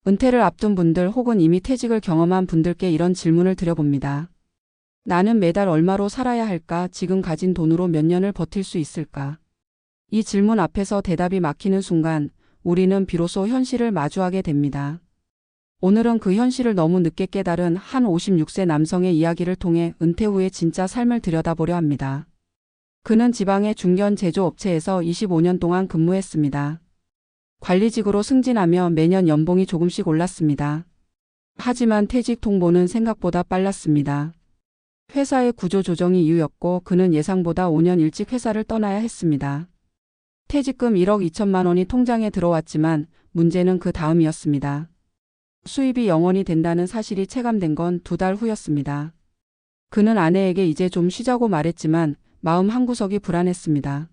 은퇴를 앞둔 분들 혹은 이미 퇴직을 경험한 분들께 이런 질문을 드려봅니다. 나는 매달 얼마로 살아야 할까? 지금 가진 돈으로 몇 년을 버틸 수 있을까? 이 질문 앞에서 대답이 막히는 순간 우리는 비로소 현실을 마주하게 됩니다. 오늘은 그 현실을 너무 늦게 깨달은 한 56세 남성의 이야기를 통해 은퇴 후의 진짜 삶을 들여다보려 합니다. 그는 지방의 중견 제조업체에서 25년 동안 근무했습니다. 관리직으로 승진하며 매년 연봉이 조금씩 올랐습니다. 하지만 퇴직 통보는 생각보다 빨랐습니다. 회사의 구조 조정이 이유였고 그는 예상보다 5년 일찍 회사를 떠나야 했습니다. 퇴직금 1억 2천만 원이 통장에 들어왔지만 문제는 그 다음이었습니다. 수입이 0원이 된다는 사실이 체감된 건 2달 후였습니다. 그는 아내에게 이제 좀 쉬자고 말했지만 마음 한구석이 불안했습니다.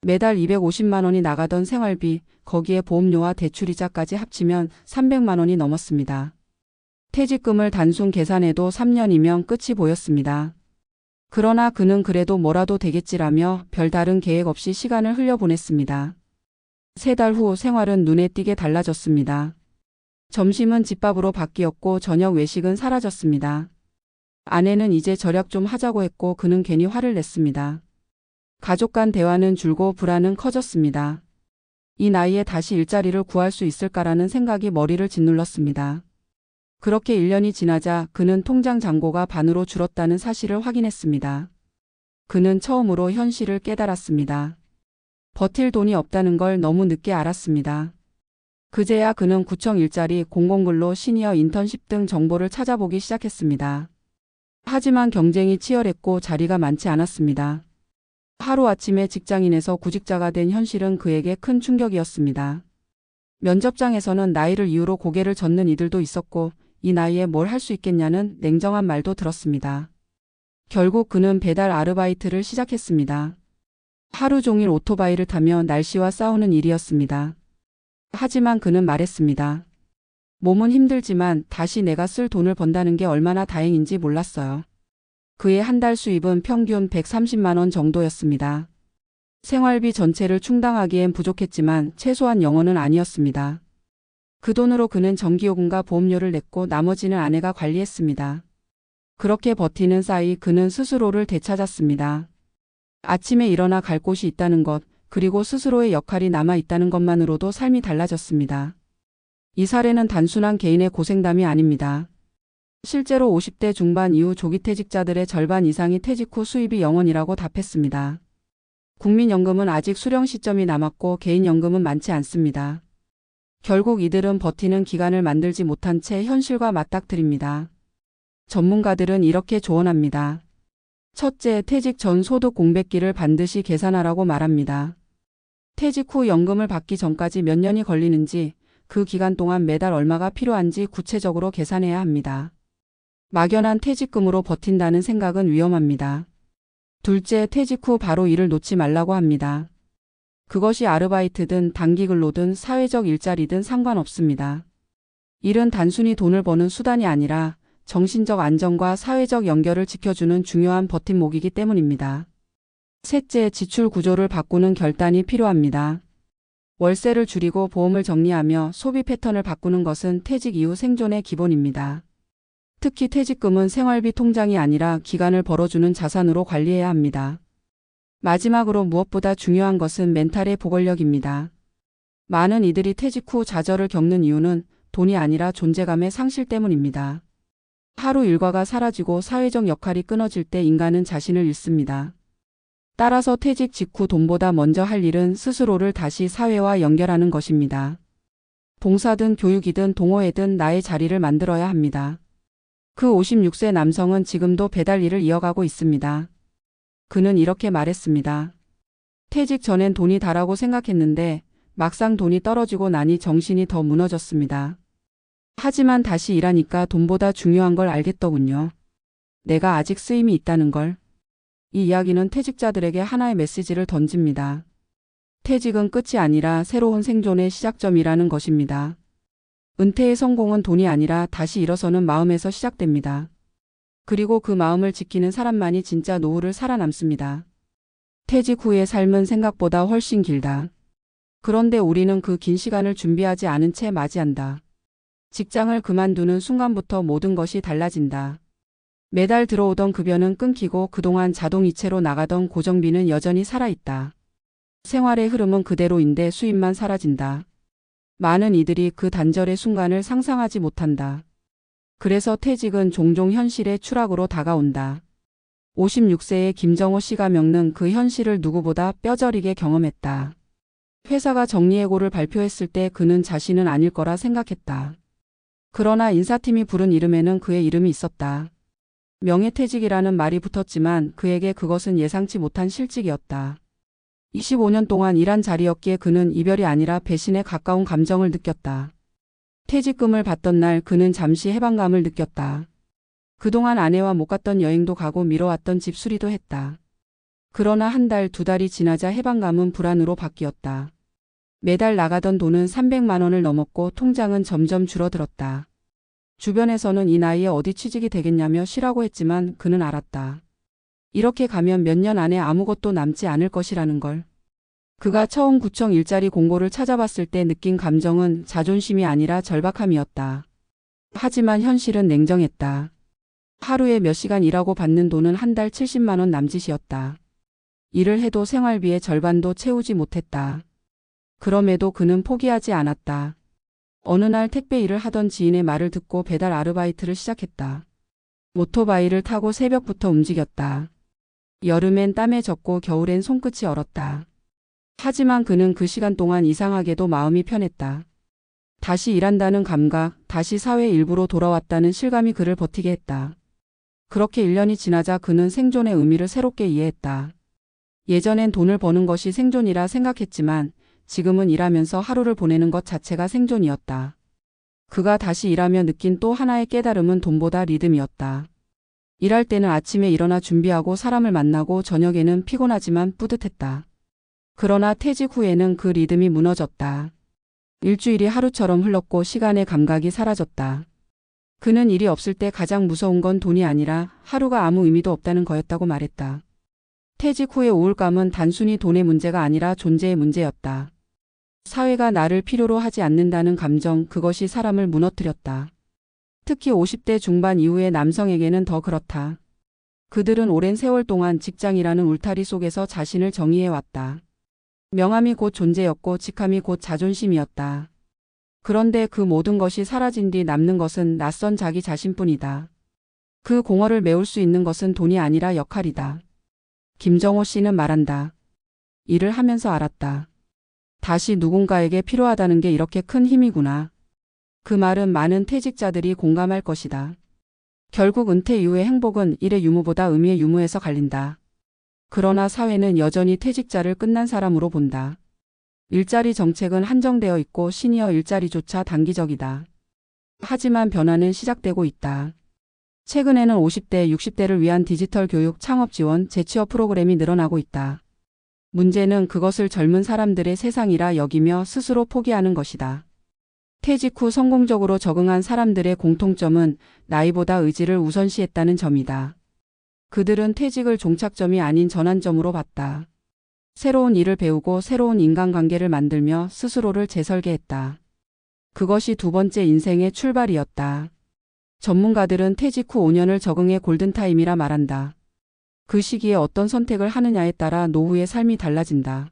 매달 250만 원이 나가던 생활비, 거기에 보험료와 대출이자까지 합치면 300만 원이 넘었습니다. 퇴직금을 단순 계산해도 3년이면 끝이 보였습니다. 그러나 그는 그래도 뭐라도 되겠지라며 별다른 계획 없이 시간을 흘려보냈습니다. 3달 후 생활은 눈에 띄게 달라졌습니다. 점심은 집밥으로 바뀌었고 저녁 외식은 사라졌습니다. 아내는 이제 절약 좀 하자고 했고 그는 괜히 화를 냈습니다. 가족 간 대화는 줄고 불안은 커졌습니다. 이 나이에 다시 일자리를 구할 수 있을까라는 생각이 머리를 짓눌렀습니다. 그렇게 1년이 지나자 그는 통장 잔고가 반으로 줄었다는 사실을 확인했습니다. 그는 처음으로 현실을 깨달았습니다. 버틸 돈이 없다는 걸 너무 늦게 알았습니다. 그제야 그는 구청 일자리, 공공근로, 시니어 인턴십 등 정보를 찾아보기 시작했습니다. 하지만 경쟁이 치열했고 자리가 많지 않았습니다. 하루아침에 직장인에서 구직자가 된 현실은 그에게 큰 충격이었습니다. 면접장에서는 나이를 이유로 고개를 젓는 이들도 있었고 이 나이에 뭘 할 수 있겠냐는 냉정한 말도 들었습니다. 결국 그는 배달 아르바이트를 시작했습니다. 하루 종일 오토바이를 타며 날씨와 싸우는 일이었습니다. 하지만 그는 말했습니다. 몸은 힘들지만 다시 내가 쓸 돈을 번다는 게 얼마나 다행인지 몰랐어요. 그의 한 달 수입은 평균 130만 원 정도였습니다. 생활비 전체를 충당하기엔 부족했지만 최소한 영원은 아니었습니다. 그 돈으로 그는 전기요금과 보험료를 냈고 나머지는 아내가 관리했습니다. 그렇게 버티는 사이 그는 스스로를 되찾았습니다. 아침에 일어나 갈 곳이 있다는 것, 그리고 스스로의 역할이 남아있다는 것만으로도 삶이 달라졌습니다. 이 사례는 단순한 개인의 고생담이 아닙니다. 실제로 50대 중반 이후 조기퇴직자들의 절반 이상이 퇴직 후 수입이 0원이라고 답했습니다. 국민연금은 아직 수령 시점이 남았고 개인연금은 많지 않습니다. 결국 이들은 버티는 기간을 만들지 못한 채 현실과 맞닥뜨립니다. 전문가들은 이렇게 조언합니다. 첫째, 퇴직 전 소득 공백기를 반드시 계산하라고 말합니다. 퇴직 후 연금을 받기 전까지 몇 년이 걸리는지, 그 기간 동안 매달 얼마가 필요한지 구체적으로 계산해야 합니다. 막연한 퇴직금으로 버틴다는 생각은 위험합니다. 둘째, 퇴직 후 바로 일을 놓지 말라고 합니다. 그것이 아르바이트든 단기근로든 사회적 일자리든 상관없습니다. 일은 단순히 돈을 버는 수단이 아니라 정신적 안정과 사회적 연결을 지켜주는 중요한 버팀목이기 때문입니다. 셋째, 지출 구조를 바꾸는 결단이 필요합니다. 월세를 줄이고 보험을 정리하며 소비 패턴을 바꾸는 것은 퇴직 이후 생존의 기본입니다. 특히 퇴직금은 생활비 통장이 아니라 기간을 벌어주는 자산으로 관리해야 합니다. 마지막으로 무엇보다 중요한 것은 멘탈의 보건력입니다. 많은 이들이 퇴직 후 좌절을 겪는 이유는 돈이 아니라 존재감의 상실 때문입니다. 하루 일과가 사라지고 사회적 역할이 끊어질 때 인간은 자신을 잃습니다. 따라서 퇴직 직후 돈보다 먼저 할 일은 스스로를 다시 사회와 연결하는 것입니다. 봉사든 교육이든 동호회든 나의 자리를 만들어야 합니다. 그 56세 남성은 지금도 배달 일을 이어가고 있습니다. 그는 이렇게 말했습니다. 퇴직 전엔 돈이 다라고 생각했는데 막상 돈이 떨어지고 나니 정신이 더 무너졌습니다. 하지만 다시 일하니까 돈보다 중요한 걸 알겠더군요. 내가 아직 쓰임이 있다는 걸. 이 이야기는 퇴직자들에게 하나의 메시지를 던집니다. 퇴직은 끝이 아니라 새로운 생존의 시작점이라는 것입니다. 은퇴의 성공은 돈이 아니라 다시 일어서는 마음에서 시작됩니다. 그리고 그 마음을 지키는 사람만이 진짜 노후를 살아남습니다. 퇴직 후의 삶은 생각보다 훨씬 길다. 그런데 우리는 그 긴 시간을 준비하지 않은 채 맞이한다. 직장을 그만두는 순간부터 모든 것이 달라진다. 매달 들어오던 급여는 끊기고 그동안 자동이체로 나가던 고정비는 여전히 살아있다. 생활의 흐름은 그대로인데 수입만 사라진다. 많은 이들이 그 단절의 순간을 상상하지 못한다. 그래서 퇴직은 종종 현실의 추락으로 다가온다. 56세의 김정호 씨가 겪는 그 현실을 누구보다 뼈저리게 경험했다. 회사가 정리해고를 발표했을 때 그는 자신은 아닐 거라 생각했다. 그러나 인사팀이 부른 이름에는 그의 이름이 있었다. 명예퇴직이라는 말이 붙었지만 그에게 그것은 예상치 못한 실직이었다. 25년 동안 일한 자리였기에 그는 이별이 아니라 배신에 가까운 감정을 느꼈다. 퇴직금을 받던 날 그는 잠시 해방감을 느꼈다. 그동안 아내와 못 갔던 여행도 가고 미뤄왔던 집 수리도 했다. 그러나 한 달, 두 달이 지나자 해방감은 불안으로 바뀌었다. 매달 나가던 돈은 300만 원을 넘었고 통장은 점점 줄어들었다. 주변에서는 이 나이에 어디 취직이 되겠냐며 쉬라고 했지만 그는 알았다. 이렇게 가면 몇 년 안에 아무것도 남지 않을 것이라는 걸. 그가 처음 구청 일자리 공고를 찾아봤을 때 느낀 감정은 자존심이 아니라 절박함이었다. 하지만 현실은 냉정했다. 하루에 몇 시간 일하고 받는 돈은 한 달 70만 원 남짓이었다. 일을 해도 생활비의 절반도 채우지 못했다. 그럼에도 그는 포기하지 않았다. 어느 날 택배 일을 하던 지인의 말을 듣고 배달 아르바이트를 시작했다. 오토바이를 타고 새벽부터 움직였다. 여름엔 땀에 젖고 겨울엔 손끝이 얼었다. 하지만 그는 그 시간 동안 이상하게도 마음이 편했다. 다시 일한다는 감각, 다시 사회 일부로 돌아왔다는 실감이 그를 버티게 했다. 그렇게 1년이 지나자 그는 생존의 의미를 새롭게 이해했다. 예전엔 돈을 버는 것이 생존이라 생각했지만 지금은 일하면서 하루를 보내는 것 자체가 생존이었다. 그가 다시 일하며 느낀 또 하나의 깨달음은 돈보다 리듬이었다. 일할 때는 아침에 일어나 준비하고 사람을 만나고 저녁에는 피곤하지만 뿌듯했다. 그러나 퇴직 후에는 그 리듬이 무너졌다. 일주일이 하루처럼 흘렀고 시간의 감각이 사라졌다. 그는 일이 없을 때 가장 무서운 건 돈이 아니라 하루가 아무 의미도 없다는 거였다고 말했다. 퇴직 후의 우울감은 단순히 돈의 문제가 아니라 존재의 문제였다. 사회가 나를 필요로 하지 않는다는 감정, 그것이 사람을 무너뜨렸다. 특히 50대 중반 이후의 남성에게는 더 그렇다. 그들은 오랜 세월 동안 직장이라는 울타리 속에서 자신을 정의해왔다. 명함이 곧 존재였고 직함이 곧 자존심이었다. 그런데 그 모든 것이 사라진 뒤 남는 것은 낯선 자기 자신뿐이다. 그 공허를 메울 수 있는 것은 돈이 아니라 역할이다. 김정호 씨는 말한다. 일을 하면서 알았다. 다시 누군가에게 필요하다는 게 이렇게 큰 힘이구나. 그 말은 많은 퇴직자들이 공감할 것이다. 결국 은퇴 이후의 행복은 일의 유무보다 의미의 유무에서 갈린다. 그러나 사회는 여전히 퇴직자를 끝난 사람으로 본다. 일자리 정책은 한정되어 있고 시니어 일자리조차 단기적이다. 하지만 변화는 시작되고 있다. 최근에는 50대, 60대를 위한 디지털 교육 창업 지원, 재취업 프로그램이 늘어나고 있다. 문제는 그것을 젊은 사람들의 세상이라 여기며 스스로 포기하는 것이다. 퇴직 후 성공적으로 적응한 사람들의 공통점은 나이보다 의지를 우선시했다는 점이다. 그들은 퇴직을 종착점이 아닌 전환점으로 봤다. 새로운 일을 배우고 새로운 인간관계를 만들며 스스로를 재설계했다. 그것이 두 번째 인생의 출발이었다. 전문가들은 퇴직 후 5년을 적응의 골든타임이라 말한다. 그 시기에 어떤 선택을 하느냐에 따라 노후의 삶이 달라진다.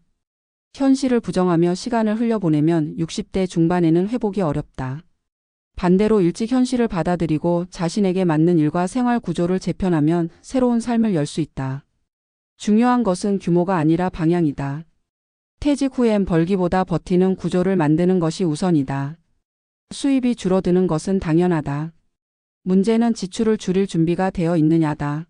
현실을 부정하며 시간을 흘려보내면 60대 중반에는 회복이 어렵다. 반대로 일찍 현실을 받아들이고 자신에게 맞는 일과 생활 구조를 재편하면 새로운 삶을 열 수 있다. 중요한 것은 규모가 아니라 방향이다. 퇴직 후엔 벌기보다 버티는 구조를 만드는 것이 우선이다. 수입이 줄어드는 것은 당연하다. 문제는 지출을 줄일 준비가 되어 있느냐다.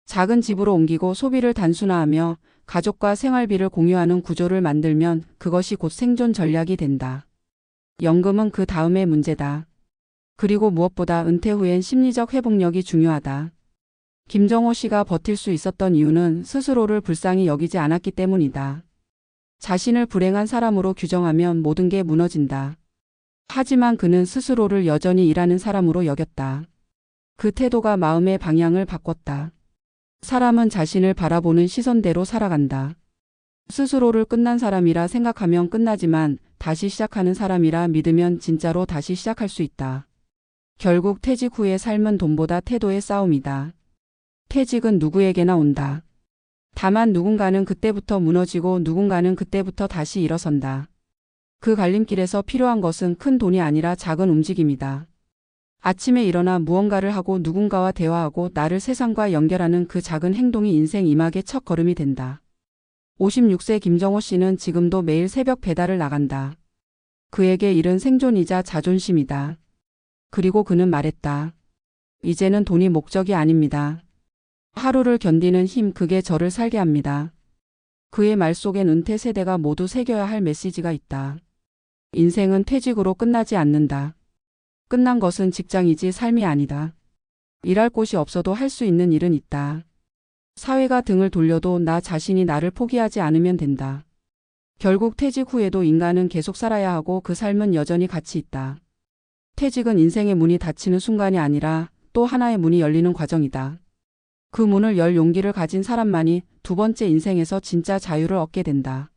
작은 집으로 옮기고 소비를 단순화하며 가족과 생활비를 공유하는 구조를 만들면 그것이 곧 생존 전략이 된다. 연금은 그 다음의 문제다. 그리고 무엇보다 은퇴 후엔 심리적 회복력이 중요하다. 김정호 씨가 버틸 수 있었던 이유는 스스로를 불쌍히 여기지 않았기 때문이다. 자신을 불행한 사람으로 규정하면 모든 게 무너진다. 하지만 그는 스스로를 여전히 일하는 사람으로 여겼다. 그 태도가 마음의 방향을 바꿨다. 사람은 자신을 바라보는 시선대로 살아간다. 스스로를 끝난 사람이라 생각하면 끝나지만 다시 시작하는 사람이라 믿으면 진짜로 다시 시작할 수 있다. 결국 퇴직 후의 삶은 돈보다 태도의 싸움이다. 퇴직은 누구에게나 온다. 다만 누군가는 그때부터 무너지고 누군가는 그때부터 다시 일어선다. 그 갈림길에서 필요한 것은 큰 돈이 아니라 작은 움직임이다. 아침에 일어나 무언가를 하고 누군가와 대화하고 나를 세상과 연결하는 그 작은 행동이 인생 이막의 첫 걸음이 된다. 56세 김정호 씨는 지금도 매일 새벽 배달을 나간다. 그에게 일은 생존이자 자존심이다. 그리고 그는 말했다. 이제는 돈이 목적이 아닙니다. 하루를 견디는 힘, 그게 저를 살게 합니다. 그의 말 속엔 은퇴 세대가 모두 새겨야 할 메시지가 있다. 인생은 퇴직으로 끝나지 않는다. 끝난 것은 직장이지 삶이 아니다. 일할 곳이 없어도 할 수 있는 일은 있다. 사회가 등을 돌려도 나 자신이 나를 포기하지 않으면 된다. 결국 퇴직 후에도 인간은 계속 살아야 하고 그 삶은 여전히 가치 있다. 퇴직은 인생의 문이 닫히는 순간이 아니라 또 하나의 문이 열리는 과정이다. 그 문을 열 용기를 가진 사람만이 두 번째 인생에서 진짜 자유를 얻게 된다.